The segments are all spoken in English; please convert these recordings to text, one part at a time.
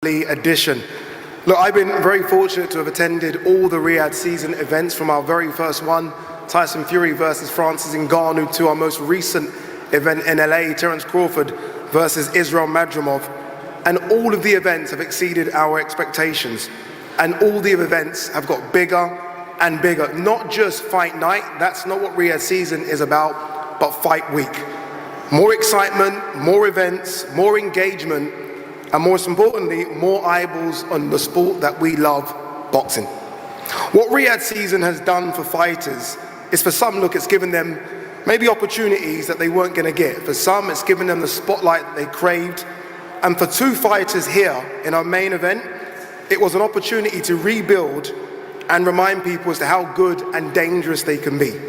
edition. Look, I've been very fortunate to have attended all the Riyadh season events, from our very first one, Tyson Fury versus Francis Ngannou, to our most recent event in LA, Terence Crawford versus Israel Madrimov. And all of the events have exceeded our expectations. And all the events have got bigger and bigger. Not just fight night, that's not what Riyadh season is about, but fight week. More excitement, more events, more engagement, and most importantly, more eyeballs on the sport that we love, boxing. What Riyadh season has done for fighters is, for some, look, it's given them maybe opportunities that they weren't going to get. For some, it's given them the spotlight that they craved. And for two fighters here in our main event, it was an opportunity to rebuild and remind people as to how good and dangerous they can be.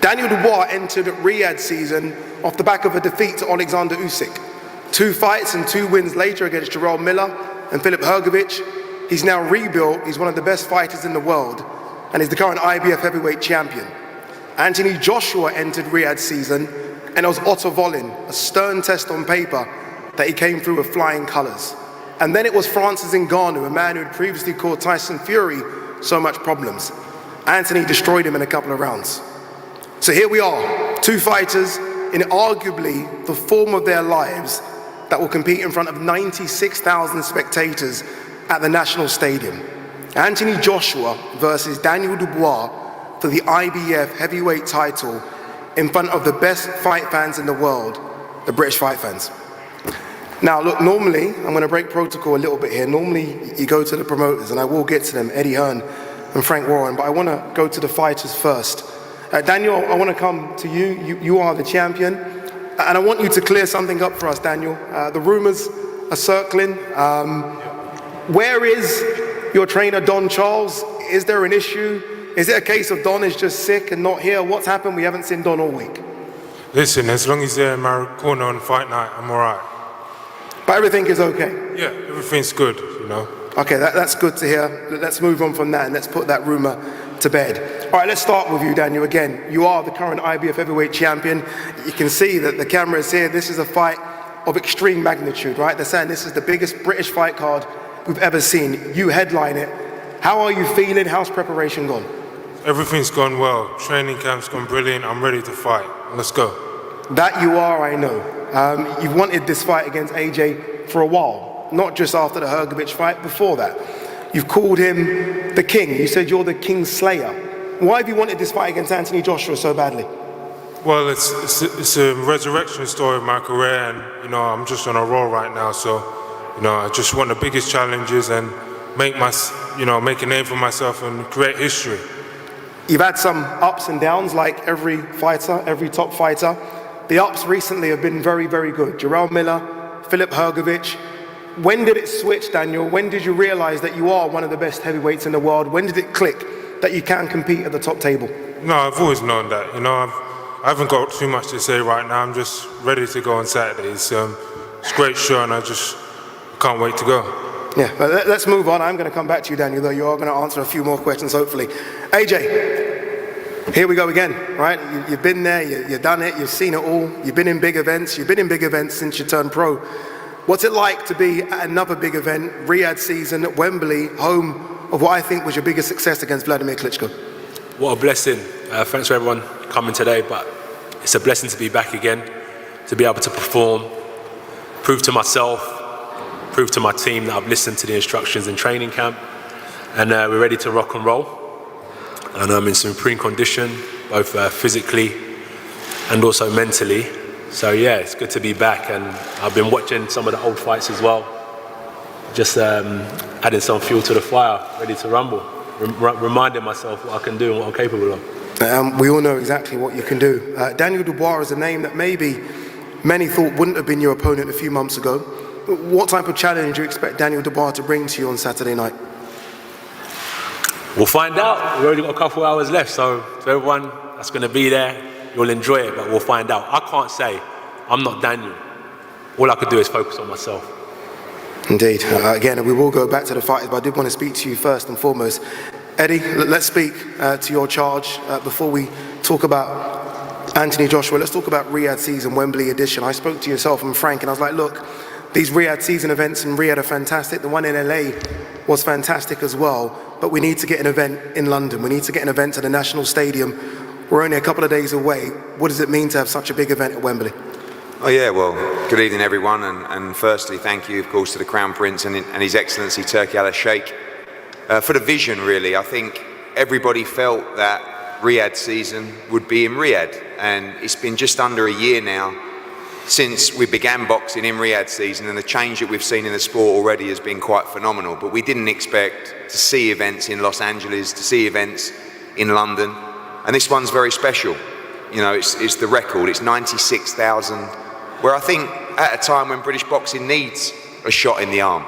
Daniel Dubois entered Riyadh season off the back of a defeat to Alexander Usyk. 2 fights and 2 wins later against Jarrell Miller and Filip Hrgović, he's now rebuilt. He's one of the best fighters in the world, and he's the current IBF heavyweight champion. Anthony Joshua entered Riyadh season, and it was Otto Wallin, a stern test on paper, that he came through with flying colours. And then it was Francis Ngannou, a man who had previously caused Tyson Fury so much problems. Anthony destroyed him in a couple of rounds. So here we are, 2 fighters in arguably the form of their lives that will compete in front of 96,000 spectators at the National Stadium. Anthony Joshua versus Daniel Dubois for the IBF heavyweight title in front of the best fight fans in the world, the British fight fans. Now look, normally, I'm going to break protocol a little bit here. Normally you go to the promoters, and I will get to them, Eddie Hearn and Frank Warren, but I want to go to the fighters first. Daniel, I want to come to you. You are the champion, and I want you to clear something up for us, Daniel. The rumors are circling. Where is your trainer, Don Charles? Is there an issue? Is it a case of Don is just sick and not here? What's happened? We haven't seen Don all week. Listen, as long as he's there in my corner on fight night, I'm all right. But everything is okay? Yeah, everything's good, you know. Okay, that's good to hear. Let's move on from that and let's put that rumor to bed. All right, let's start with you, Daniel. Again, you are the current IBF heavyweight champion. You can see that the camera is here. This is a fight of extreme magnitude, right? They're saying this is the biggest British fight card we've ever seen. You headline it. How are you feeling? How's preparation gone? Everything's gone well. Training camp's gone brilliant. I'm ready to fight. Let's go. That you are, I know. You've wanted this fight against AJ for a while, not just after the Hrgović fight, before that. You've called him the king. You said you're the king slayer. Why have you wanted this fight against Anthony Joshua so badly? Well, it's a resurrection story of my career, and you know, I'm just on a roll right now. So, you know, I just want the biggest challenges and make a name for myself and create history. You've had some ups and downs, like every fighter, every top fighter. The ups recently have been very, very good. Jarrell Miller, Filip Hrgović. When did it switch, Daniel? When did you realize that you are one of the best heavyweights in the world? When did it click that you can compete at the top table? No, I've always known that. You know, I haven't got too much to say right now. I'm just ready to go on Saturday. It's a great show, and I just can't wait to go. Yeah, but let's move on. I'm going to come back to you, Daniel, though you are going to answer a few more questions, hopefully. AJ, here we go again, right? You've been there, you've done it, you've seen it all. You've been in big events. You've been in big events since you turned pro. What's it like to be at another big event, Riyadh season, at Wembley, home of what I think was your biggest success against Vladimir Klitschko? What a blessing. Thanks for everyone coming today, but it's a blessing to be back again, to be able to perform, prove to myself, prove to my team that I've listened to the instructions in training camp, and we're ready to rock and roll. And I'm in supreme condition, both physically and also mentally. So yeah, it's good to be back, and I've been watching some of the old fights as well, just adding some fuel to the fire, ready to rumble, reminding myself what I can do and what I'm capable of. We all know exactly what you can do. Daniel Dubois is a name that maybe many thought wouldn't have been your opponent a few months ago. What type of challenge do you expect Daniel Dubois to bring to you on Saturday night? We'll find out. We've already got a couple hours left, so to everyone that's going to be there, you'll enjoy it, but we'll find out. I can't say. I'm not Daniel. All I could do is focus on myself. Indeed. Again, we will go back to the fighters, but I did want to speak to you first and foremost. Eddie, let's speak to your charge before we talk about Anthony Joshua. Let's talk about Riyadh season, Wembley edition. I spoke to yourself and Frank, and I was like, look, these Riyadh season events in Riyadh are fantastic. The one in LA was fantastic as well. But we need to get an event in London. We need to get an event at the National Stadium. We're only a couple of days away. What does it mean to have such a big event at Wembley? Oh yeah, well, good evening everyone, and firstly thank you of course to the Crown Prince and His Excellency Turki Al-Sheikh for the vision really. I think everybody felt that Riyadh season would be in Riyadh, and it's been just under a year now since we began boxing in Riyadh season, and the change that we've seen in the sport already has been quite phenomenal. But we didn't expect to see events in Los Angeles, to see events in London, and this one's very special. You know, it's the record, it's 96,000, where I think at a time when British boxing needs a shot in the arm.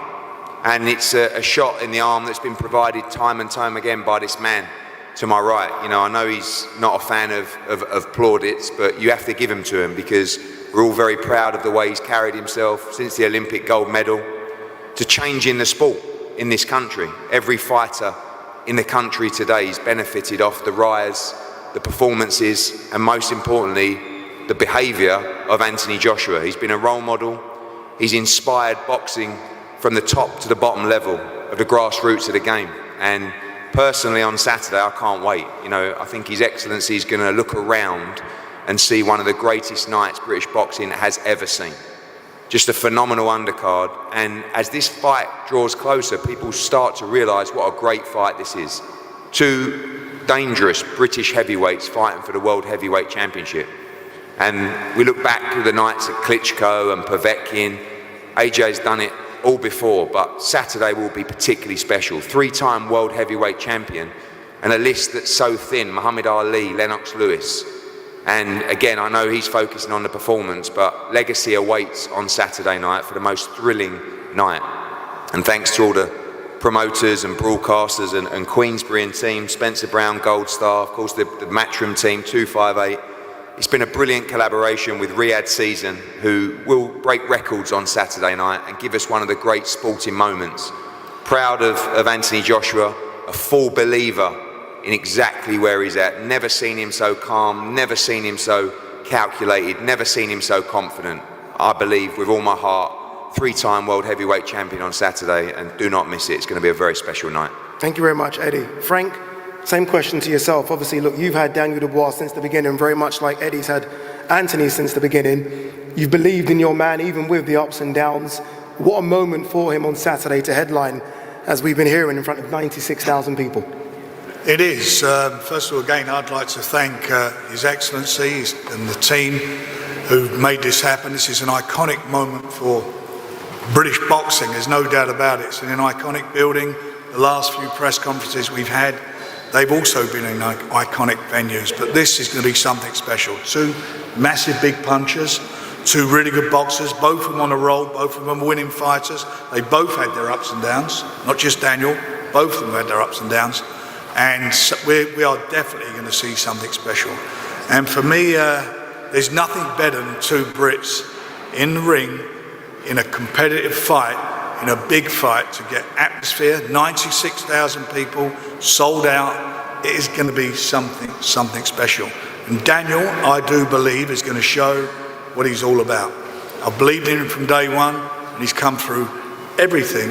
And it's a shot in the arm that's been provided time and time again by this man to my right. You know, I know he's not a fan of plaudits, but you have to give them to him because we're all very proud of the way he's carried himself since the Olympic gold medal to changing the sport in this country. Every fighter in the country today has benefited off the rise, the performances, and most importantly, the behaviour of Anthony Joshua. He's been a role model. He's inspired boxing from the top to the bottom level of the grassroots of the game. And personally on Saturday, I can't wait. You know, I think His Excellency is going to look around and see one of the greatest nights British boxing has ever seen. Just a phenomenal undercard. And as this fight draws closer, people start to realise what a great fight this is. Two dangerous British heavyweights fighting for the World Heavyweight Championship. And we look back to the nights at Klitschko and Povetkin. AJ's done it all before, but Saturday will be particularly special. Three-time World Heavyweight Champion, and a list that's so thin: Muhammad Ali, Lennox Lewis. And again, I know he's focusing on the performance, but legacy awaits on Saturday night for the most thrilling night. And thanks to all the promoters and broadcasters and Queensbury and team, Spencer Brown, Gold Star, of course the Matchroom team, 258. It's been a brilliant collaboration with Riyadh Season, who will break records on Saturday night and give us one of the great sporting moments. Proud of Anthony Joshua, a full believer in exactly where he's at. Never seen him so calm, never seen him so calculated, never seen him so confident. I believe with all my heart, three-time World Heavyweight Champion on Saturday, and do not miss it. It's going to be a very special night. Thank you very much, Eddie. Frank, same question to yourself. Obviously, look, you've had Daniel Dubois since the beginning, very much like Eddie's had Anthony since the beginning. You've believed in your man, even with the ups and downs. What a moment for him on Saturday to headline, as we've been hearing, in front of 96,000 people. It is. First of all, again, I'd like to thank His Excellency and the team who've made this happen. This is an iconic moment for British boxing, there's no doubt about it. It's in an iconic building. The last few press conferences we've had, they've also been in iconic venues, but this is going to be something special. Two massive big punchers, two really good boxers, both of them on a roll, both of them are winning fighters. They both had their ups and downs, not just Daniel, both of them had their ups and downs. And we are definitely going to see something special. And for me, there's nothing better than two Brits in the ring, in a competitive fight, in a big fight, to get atmosphere, 96,000 people, sold out. It is going to be something special. And Daniel, I do believe, is going to show what he's all about. I've believed in him from day one, and he's come through everything.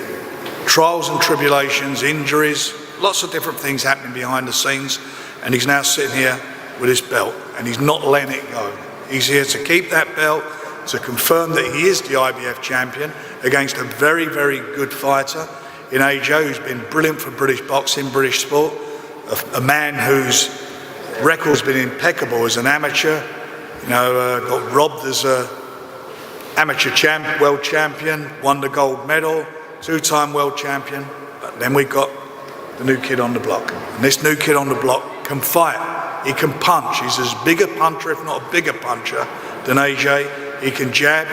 Trials and tribulations, injuries, lots of different things happening behind the scenes, and he's now sitting here with his belt, and he's not letting it go. He's here to keep that belt, to confirm that he is the IBF champion against a very, very good fighter in AJ, who's been brilliant for British boxing, British sport, a man whose record's been impeccable as an amateur, you know, got robbed as a amateur world champion, won the gold medal, two-time world champion, but then we've got the new kid on the block. And this new kid on the block can fight, he can punch, he's as big a puncher, if not a bigger puncher, than AJ. He can jab,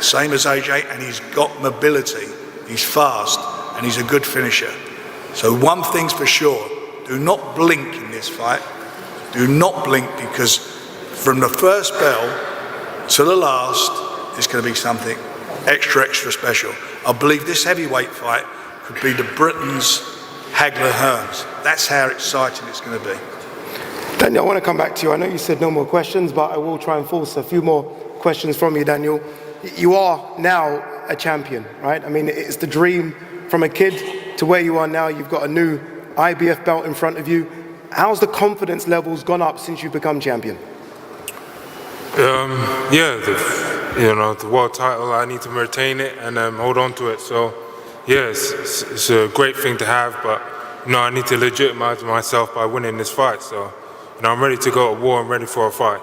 same as AJ, and he's got mobility. He's fast, and he's a good finisher. So one thing's for sure, do not blink in this fight. Do not blink, because from the first bell to the last, it's going to be something extra special. I believe this heavyweight fight could be the Britain's Hagler Hearns. That's how exciting it's going to be. Daniel, I want to come back to you. I know you said no more questions, but I will try and force a few more questions from you, Daniel. You are now a champion, right? I mean, it's the dream from a kid to where you are now. You've got a new IBF belt in front of you. How's the confidence levels gone up since you've become champion? Yeah, the world title, I need to retain it and hold on to it. So, yeah, it's a great thing to have, but, I need to legitimize myself by winning this fight. So, I'm ready to go to war and ready for a fight.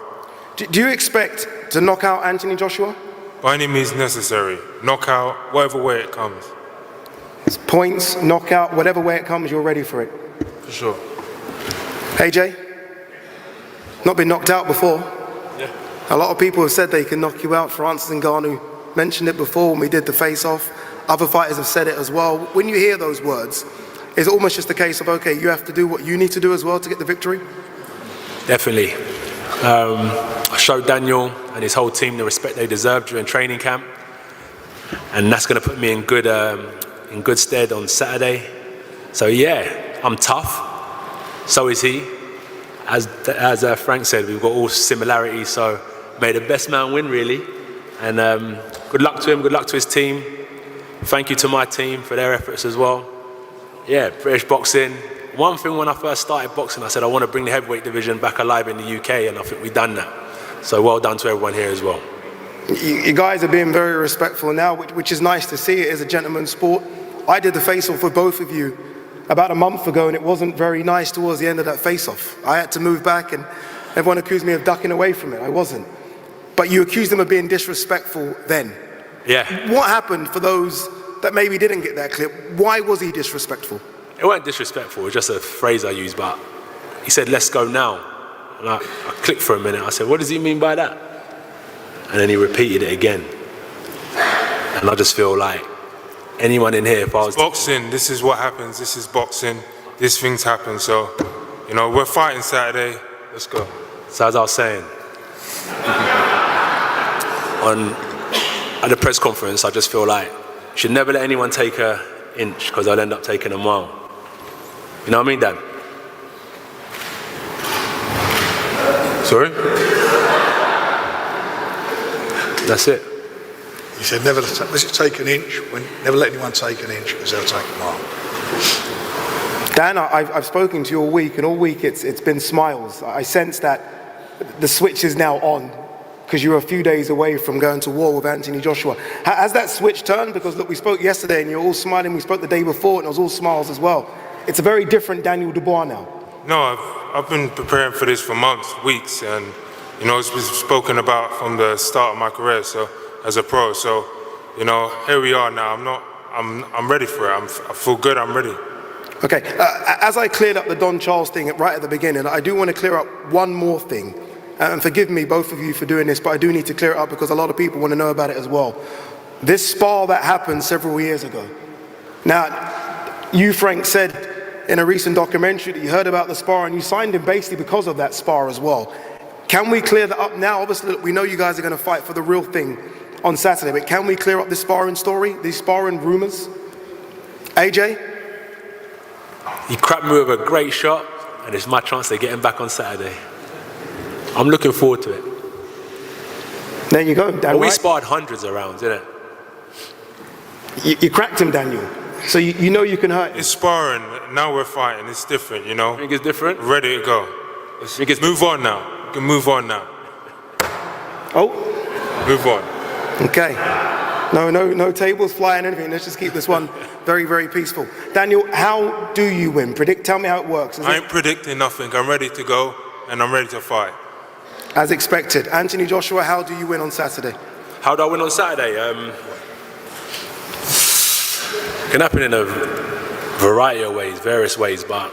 Do you expect to knock out Anthony Joshua? By any means necessary. Knockout, whatever way it comes. It's points, knockout, whatever way it comes, you're ready for it. For sure. AJ? Not been knocked out before. Yeah. A lot of people have said they can knock you out. Francis Ngannou mentioned it before when we did the face-off. Other fighters have said it as well. When you hear those words, is it almost just a case of, okay, you have to do what you need to do as well to get the victory? Definitely. I showed Daniel and his whole team the respect they deserve during training camp, and that's going to put me in good stead on Saturday. So yeah, I'm tough. So is he. As Frank said, we've got all similarities. So may the best man win, really. And good luck to him. Good luck to his team. Thank you to my team for their efforts as well. Yeah, British boxing. One thing when I first started boxing, I said I want to bring the heavyweight division back alive in the UK, and I think we've done that. So well done to everyone here as well. You guys are being very respectful now, which is nice to see. It is a gentleman's sport. I did the face-off with both of you about a month ago, and it wasn't very nice towards the end of that face-off. I had to move back, and everyone accused me of ducking away from it. I wasn't. But you accused him of being disrespectful then. Yeah. What happened for those that maybe didn't get that clip? Why was he disrespectful? It wasn't disrespectful, it was just a phrase I used, but he said, let's go now. And I clicked for a minute, I said, what does he mean by that? And then he repeated it again. And I just feel like anyone in here, if I was... Boxing, this is what happens, this is boxing, these things happen, so, we're fighting Saturday, let's go. So as I was saying, at the press conference, I just feel like you should never let anyone take an inch, because I'll end up taking a mile. You know what I mean, Dan? Sorry? That's it. He said, never take an inch, never let anyone take an inch, because they'll take a mile. Dan, I've spoken to you all week, and all week it's been smiles. I sense that the switch is now on, because you're a few days away from going to war with Anthony Joshua. Has that switch turned? Because look, we spoke yesterday and you're all smiling. We spoke the day before and it was all smiles as well. It's a very different Daniel Dubois now. No, I've been preparing for this for months, weeks, and it's been spoken about from the start of my career. So as a pro, so here we are now. I'm ready for it. I feel good. I'm ready. Okay. As I cleared up the Don Charles thing right at the beginning, I do want to clear up one more thing. And forgive me, both of you, for doing this, but I do need to clear it up because a lot of people want to know about it as well. This spar that happened several years ago. Now, you, Frank, said in a recent documentary that you heard about the spar and you signed him basically because of that spar as well. Can we clear that up now? Obviously, we know you guys are going to fight for the real thing on Saturday, but can we clear up this sparring story, these sparring rumors? AJ? He cracked me with a great shot, and it's my chance to get him back on Saturday. I'm looking forward to it. There you go, Dan. Well, we White. sparred hundreds of rounds, didn't it? You cracked him, Daniel. So you know you can hurt him. It's sparring. Now we're fighting. It's different, You think it's different? Ready to go. Move on now. You can move on now. Oh. Move on. Okay. No tables flying, anything. Let's just keep this one very, very peaceful. Daniel, how do you win? Tell me how it works. I ain't predicting nothing. I'm ready to go, and I'm ready to fight. As expected. Anthony Joshua, how do you win on Saturday? How do I win on Saturday? Can happen in a variety of ways, various ways, but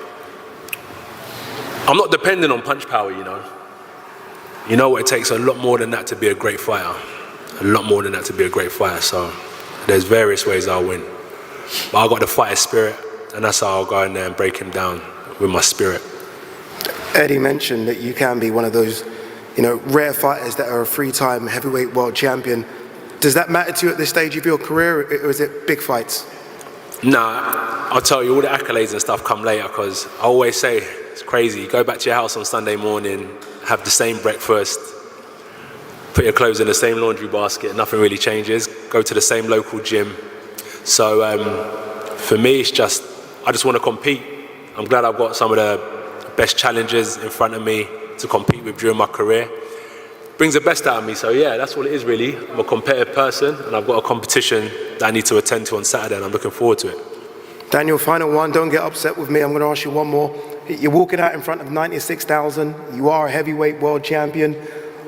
I'm not dependent on punch power, You know it takes a lot more than that to be a great fighter. A lot more than that to be a great fighter, so there's various ways I'll win. But I got the fighter spirit, and that's how I'll go in there and break him down with my spirit. Eddie mentioned that you can be one of those, rare fighters that are a three-time heavyweight world champion. Does that matter to you at this stage of your career, or is it big fights? Nah, I'll tell you, all the accolades and stuff come later, because I always say, it's crazy, go back to your house on Sunday morning, have the same breakfast, put your clothes in the same laundry basket, nothing really changes. go to the same local gym. So for me, I just want to compete. I'm glad I've got some of the best challenges in front of me to compete with during my career. Brings the best out of me, so yeah, that's what it is really. I'm a competitive person, and I've got a competition that I need to attend to on Saturday, and I'm looking forward to it. Daniel, final one, don't get upset with me, I'm going to ask you one more. You're walking out in front of 96,000, you are a heavyweight world champion.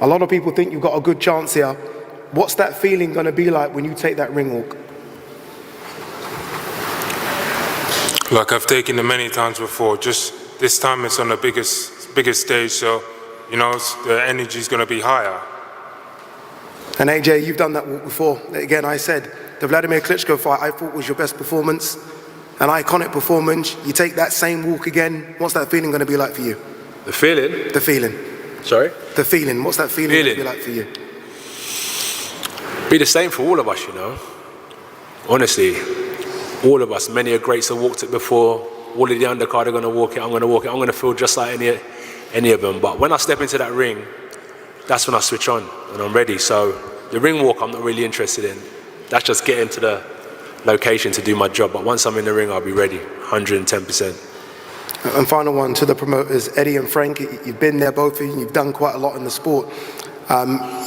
A lot of people think you've got a good chance here. What's that feeling going to be like when you take that ring walk? Like I've taken it many times before, just this time it's on the biggest stage, so you know, the energy's going to be higher. And AJ, you've done that walk before. Again, I said, the Vladimir Klitschko fight I thought was your best performance, an iconic performance. You take that same walk again, what's that feeling going to be like for you? The feeling? The feeling. Sorry? The feeling, what's that feeling going to be like for you? Be the same for all of us, you know. Honestly, all of us, many of greats have walked it before. All of the undercard are going to walk it, I'm going to walk it. I'm going to feel just like any of them. But when I step into that ring, that's when I switch on and I'm ready. So the ring walk I'm not really interested in. That's just getting to the location to do my job. But once I'm in the ring, I'll be ready, 110%. And final one to the promoters, Eddie and Frank, you've been there, both of you, you've done quite a lot in the sport.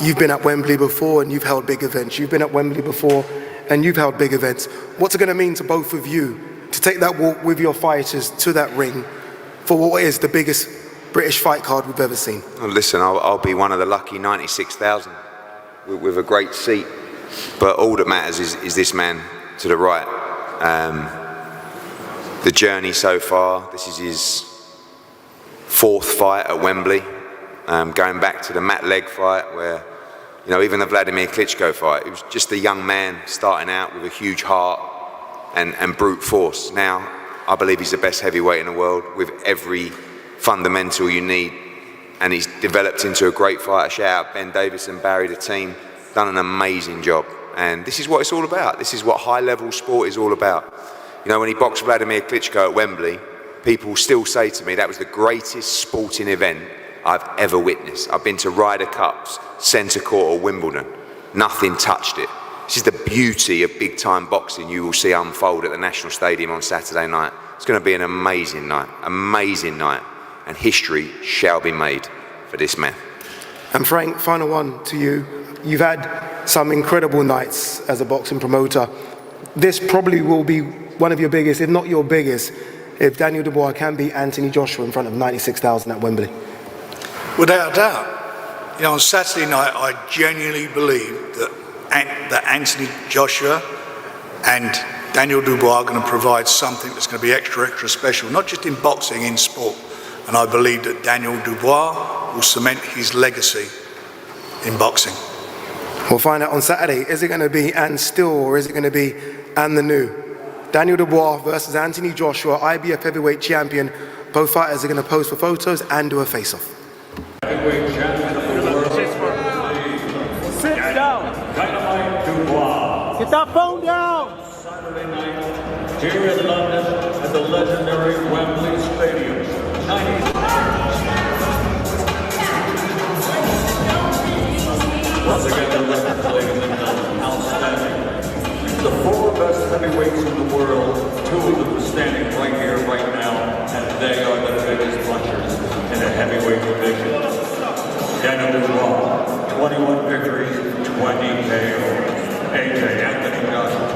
You've been at Wembley before and you've held big events. You've been at Wembley before and you've held big events. What's it going to mean to both of you to take that walk with your fighters to that ring for what is the biggest British fight card we've ever seen? Well, listen, I'll be one of the lucky 96,000 with a great seat. But all that matters is this man to the right. The journey so far, this is his 4th fight at Wembley. Going back to the Matt Legg fight where, you know, even the Vladimir Klitschko fight, it was just a young man starting out with a huge heart and brute force. Now, I believe he's the best heavyweight in the world with every fundamental you need, and he's developed into a great fighter. Shout out Ben Davis and Barry, the team, done an amazing job. And this is what it's all about. This is what high-level sport is all about. You know, when he boxed Vladimir Klitschko at Wembley, people still say to me that was the greatest sporting event I've ever witnessed. I've been to Ryder Cups, Centre Court or Wimbledon. Nothing touched it. This is the beauty of big-time boxing you will see unfold at the National Stadium on Saturday night. It's going to be an amazing night, and history shall be made for this man. And Frank, final one to you. You've had some incredible nights as a boxing promoter. This probably will be one of your biggest, if not your biggest, if Daniel Dubois can beat Anthony Joshua in front of 96,000 at Wembley. Without a doubt. You know, on Saturday night, I genuinely believe that Anthony Joshua and Daniel Dubois are going to provide something that's going to be extra special, not just in boxing, in sport. And I believe that Daniel Dubois will cement his legacy in boxing. We'll find out on Saturday. Is it going to be Ann Still or is it going to be Ann the New? Daniel Dubois versus Anthony Joshua, IBF heavyweight champion. Both fighters are going to pose for photos and do a face-off. Heavyweight champion of the world. Sit down. Dynamite Dubois. Get that phone down. Saturday night here in London at the legendary Wembley Stadium. Once again, the record, ladies and gentlemen, outstanding. The 4 best heavyweights in the world, 2 of them standing right here, right now, and they are the biggest punchers in the heavyweight division. Daniel Dubois, 21 victories, 20 KO. AJ Anthony Joshua,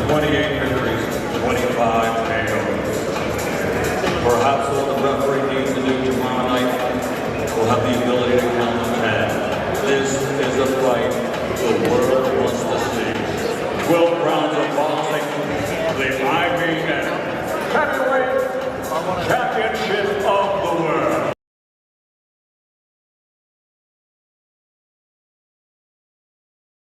28 victories, 25 KO. Perhaps what the referee needs to do tomorrow night will have the ability to count to 10. This is a fight the world wants to see. Will